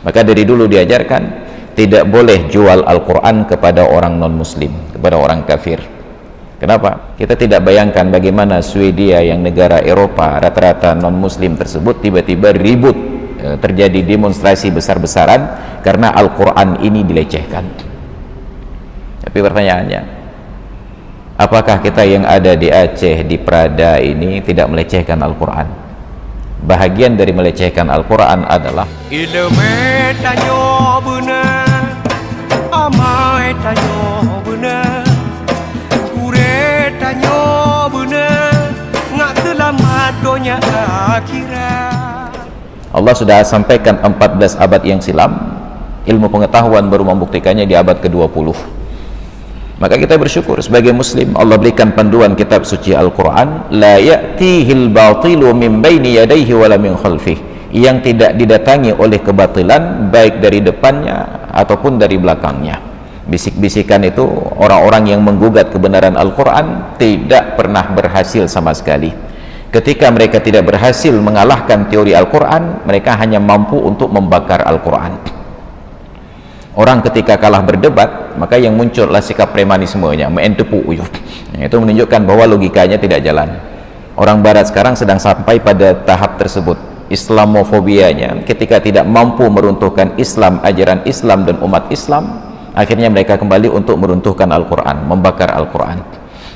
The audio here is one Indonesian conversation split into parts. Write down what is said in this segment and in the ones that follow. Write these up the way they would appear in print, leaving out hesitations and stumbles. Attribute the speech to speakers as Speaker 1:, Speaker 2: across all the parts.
Speaker 1: Maka dari dulu diajarkan tidak boleh jual Al-Quran kepada orang non-muslim, kepada orang kafir. Kenapa? Kita tidak bayangkan bagaimana Swedia yang negara Eropa rata-rata non-muslim tersebut tiba-tiba ribut, terjadi demonstrasi besar-besaran karena Al-Quran ini dilecehkan. Tapi pertanyaannya, apakah kita yang ada di Aceh, di Prada ini tidak melecehkan Al-Quran? Bahagian dari melecehkan Al-Quran adalah Allah sudah sampaikan 14 abad yang silam, ilmu pengetahuan baru membuktikannya di abad ke-20. Maka kita bersyukur sebagai muslim, Allah berikan panduan kitab suci Al-Quran, la ya'tihil batilu min baini yadayhi wala min khalfih, yang tidak didatangi oleh kebatilan baik dari depannya ataupun dari belakangnya. Bisik-bisikan itu, orang-orang yang menggugat kebenaran Al-Quran tidak pernah berhasil sama sekali. Ketika mereka tidak berhasil mengalahkan teori Al-Quran, mereka hanya mampu untuk membakar Al-Quran. Orang ketika kalah berdebat, maka yang muncullah sikap premanismenya, mentepu uyuh. Itu menunjukkan bahwa logikanya tidak jalan. Orang barat sekarang sedang sampai pada tahap tersebut, Islamofobianya. Ketika tidak mampu meruntuhkan Islam, ajaran Islam dan umat Islam, akhirnya mereka kembali untuk meruntuhkan Al-Quran, membakar Al-Quran.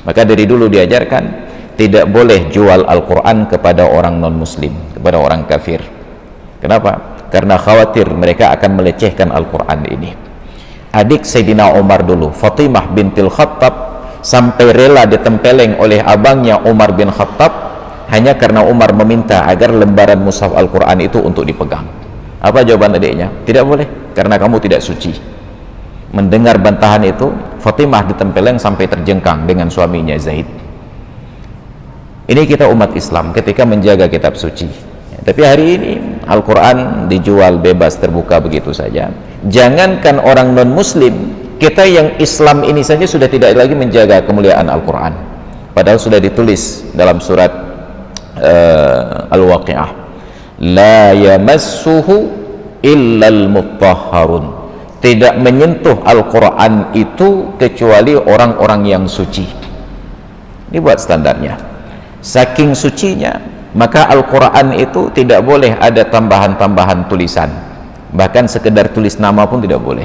Speaker 1: Maka dari dulu diajarkan tidak boleh jual Al-Quran kepada orang non-muslim, kepada orang kafir. Kenapa? Karena khawatir mereka akan melecehkan Al-Quran ini. Adik Sayyidina Umar dulu, Fatimah bintil Khattab, sampai rela ditempeleng oleh abangnya Umar bin Khattab hanya karena Umar meminta agar lembaran mushaf Al-Quran itu untuk dipegang. Apa jawaban adiknya? Tidak boleh, karena kamu tidak suci. Mendengar bantahan itu, Fatimah ditempeleng sampai terjengkang dengan suaminya Zaid. Ini kita umat Islam ketika menjaga kitab suci. Tapi hari ini Al-Quran dijual bebas terbuka begitu saja. Jangankan orang non-muslim, kita yang Islam ini saja sudah tidak lagi menjaga kemuliaan Al-Quran. Padahal sudah ditulis dalam surat Al-Waqi'ah, la yamassuhu illal mutahharun, tidak menyentuh Al-Quran itu kecuali orang-orang yang suci. Ini buat standarnya. Saking sucinya, maka Al-Quran itu tidak boleh ada tambahan-tambahan tulisan, bahkan sekedar tulis nama pun tidak boleh.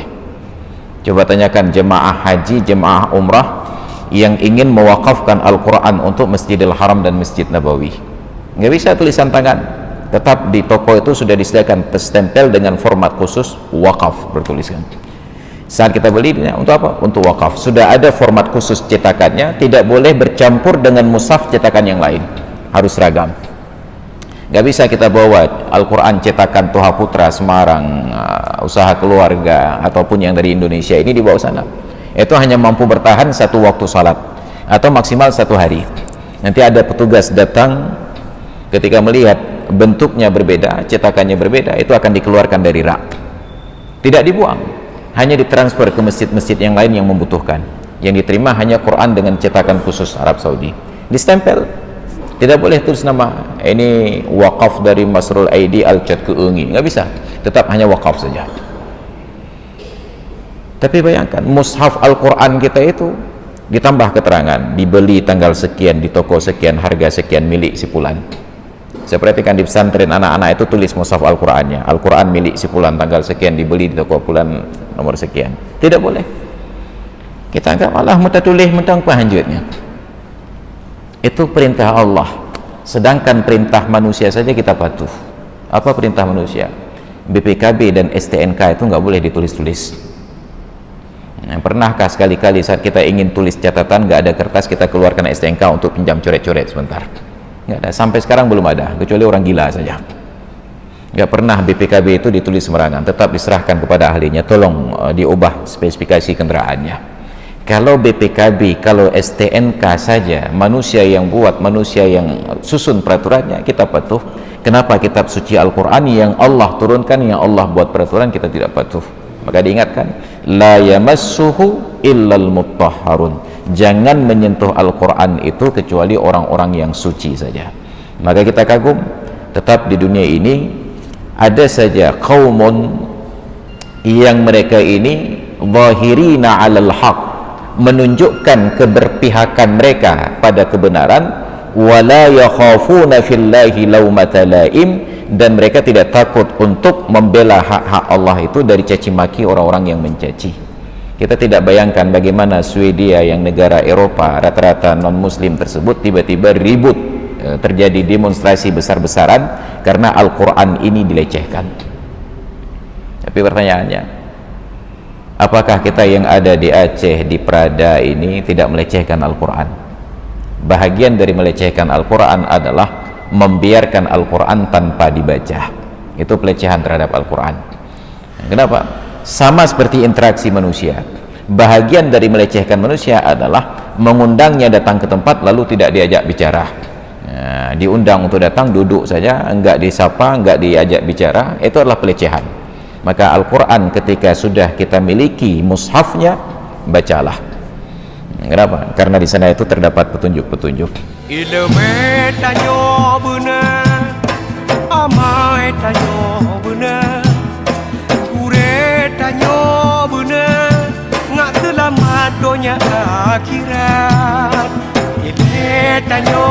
Speaker 1: Coba tanyakan jemaah haji, jemaah umrah yang ingin mewakafkan Al-Quran untuk Masjidil Haram dan Masjid Nabawi, nggak bisa tulisan tangan, tetap di toko itu sudah disediakan stempel dengan format khusus wakaf bertuliskan. Saat kita beli, untuk apa? Untuk wakaf. Sudah ada format khusus cetakannya, tidak boleh bercampur dengan mushaf cetakan yang lain, harus seragam. Gak bisa kita bawa Al-Quran cetakan Toha Putra Semarang, usaha keluarga ataupun yang dari Indonesia ini dibawa sana. Itu hanya mampu bertahan satu waktu salat atau maksimal satu hari. Nanti ada petugas datang, ketika melihat bentuknya berbeda, cetakannya berbeda, itu akan dikeluarkan dari rak, tidak dibuang, hanya ditransfer ke masjid-masjid yang lain yang membutuhkan. Yang diterima hanya Quran dengan cetakan khusus Arab Saudi, distempel. Tidak boleh tulis nama, ini wakaf dari Masrul Aidi Al-Chat Keengi, nggak bisa, tetap hanya wakaf saja. Tapi bayangkan, mushaf Al-Quran kita itu ditambah keterangan, dibeli tanggal sekian, di toko sekian, harga sekian, milik si fulan. Saya perhatikan di pesantren anak-anak itu tulis mushaf Al-Qurannya, Al-Quran milik si fulan, tanggal sekian, dibeli di toko fulan, nomor sekian. Tidak boleh. Kita anggap Allah minta tulis, minta pahanjutnya. Itu perintah Allah, sedangkan perintah manusia saja kita patuh. Apa perintah manusia? BPKB dan STNK itu nggak boleh ditulis-tulis. Pernahkah sekali-kali saat kita ingin tulis catatan, nggak ada kertas, kita keluarkan STNK untuk pinjam coret-coret sebentar? Nggak ada, sampai sekarang belum ada, kecuali orang gila saja. Nggak pernah BPKB itu ditulis sembarangan, tetap diserahkan kepada ahlinya, tolong diubah spesifikasi kendaraannya. Kalau BPKB, kalau STNK saja, manusia yang buat, manusia yang susun peraturannya, kita patuh. Kenapa kitab suci Al-Quran yang Allah turunkan, yang Allah buat peraturan, kita tidak patuh? Maka diingatkan, la yamassuhu illal mutahharun, jangan menyentuh Al-Quran itu kecuali orang-orang yang suci saja. Maka kita kagum, tetap di dunia ini ada saja kaumun yang mereka ini zahirina 'alal haq, menunjukkan keberpihakan mereka pada kebenaran, wala yakhafuna fillahi laumata laim, dan mereka tidak takut untuk membela hak-hak Allah itu dari caci maki orang-orang yang mencaci. Kita tidak bayangkan bagaimana Swedia yang negara Eropa rata-rata non muslim tersebut tiba-tiba ribut, terjadi demonstrasi besar-besaran karena Al-Quran ini dilecehkan. Tapi pertanyaannya, apakah kita yang ada di Aceh, di Prada ini tidak melecehkan Al-Quran? Bahagian dari melecehkan Al-Quran adalah membiarkan Al-Quran tanpa dibaca. Itu pelecehan terhadap Al-Quran. Kenapa? Sama seperti interaksi manusia. Bahagian dari melecehkan manusia adalah mengundangnya datang ke tempat lalu tidak diajak bicara. Nah, diundang untuk datang, duduk saja, enggak disapa, enggak diajak bicara, itu adalah pelecehan. Maka Al-Quran ketika sudah kita miliki mushafnya, bacalah. Kenapa? Karena di sana itu terdapat petunjuk-petunjuk.
Speaker 2: Ilmu tanyo benar, amai tanyo benar, kure tanyo benar, ngak selamat dunia akhirat. Ilmu tanyo